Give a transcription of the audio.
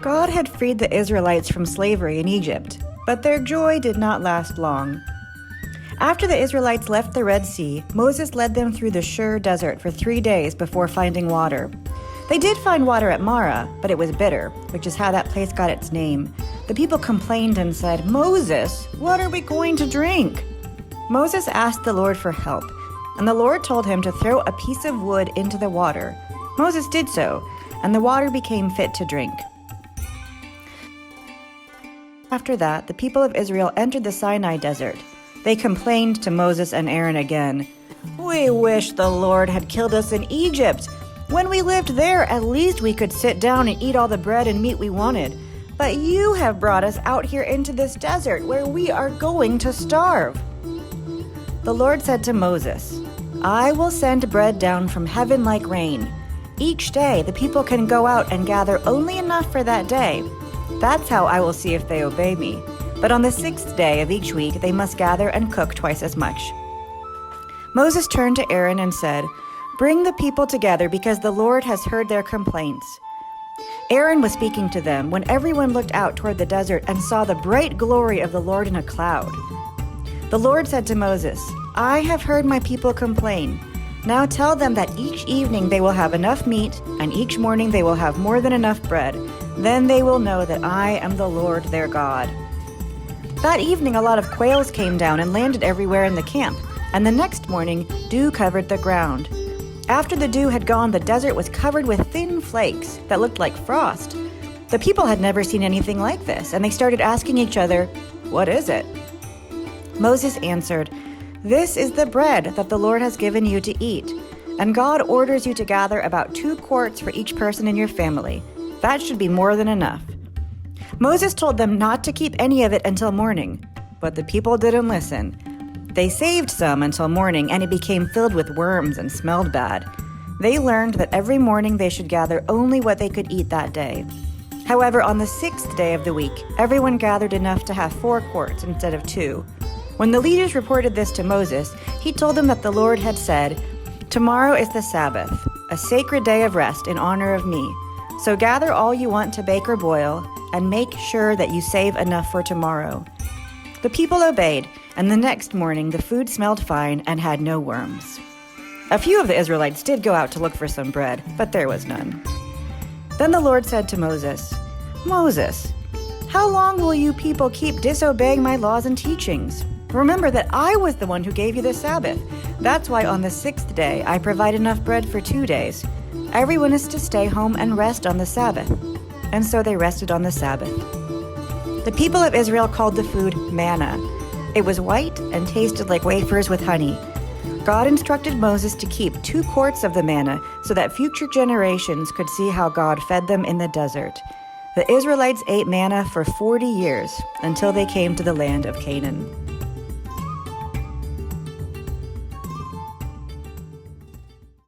God had freed the Israelites from slavery in Egypt, but their joy did not last long. After the Israelites left the Red Sea, Moses led them through the Shur desert for 3 days before finding water. They did find water at Marah, but it was bitter, which is how that place got its name. The people complained and said, "Moses, what are we going to drink?" Moses asked the Lord for help, and the Lord told him to throw a piece of wood into the water. Moses did so, and the water became fit to drink. After that, the people of Israel entered the Sinai desert. They complained to Moses and Aaron again. "We wish the Lord had killed us in Egypt. When we lived there, at least we could sit down and eat all the bread and meat we wanted. But you have brought us out here into this desert where we are going to starve." The Lord said to Moses, "I will send bread down from heaven like rain. Each day the people can go out and gather only enough for that day. That's how I will see if they obey me. But on the 6th day of each week they must gather and cook twice as much." Moses turned to Aaron and said, "Bring the people together because the Lord has heard their complaints." Aaron was speaking to them when everyone looked out toward the desert and saw the bright glory of the Lord in a cloud. The Lord said to Moses, "I have heard my people complain. Now tell them that each evening they will have enough meat, and each morning they will have more than enough bread. Then they will know that I am the Lord their God." That evening a lot of quails came down and landed everywhere in the camp, and the next morning dew covered the ground. After the dew had gone, the desert was covered with thin flakes that looked like frost. The people had never seen anything like this, and they started asking each other, "What is it?" Moses answered, "This is the bread that the Lord has given you to eat, and God orders you to gather about 2 quarts for each person in your family. That should be more than enough." Moses told them not to keep any of it until morning, but the people didn't listen. They saved some until morning, and it became filled with worms and smelled bad. They learned that every morning they should gather only what they could eat that day. However, on the 6th day of the week, everyone gathered enough to have 4 quarts instead of 2. When the leaders reported this to Moses, he told them that the Lord had said, "Tomorrow is the Sabbath, a sacred day of rest in honor of me. So gather all you want to bake or boil, and make sure that you save enough for tomorrow." The people obeyed, and the next morning the food smelled fine and had no worms. A few of the Israelites did go out to look for some bread, but there was none. Then the Lord said to Moses, "Moses, how long will you people keep disobeying my laws and teachings? Remember that I was the one who gave you the Sabbath. That's why on the 6th day I provide enough bread for 2 days. Everyone is to stay home and rest on the Sabbath." And so they rested on the Sabbath. The people of Israel called the food manna. It was white and tasted like wafers with honey. God instructed Moses to keep 2 quarts of the manna so that future generations could see how God fed them in the desert. The Israelites ate manna for 40 years until they came to the land of Canaan.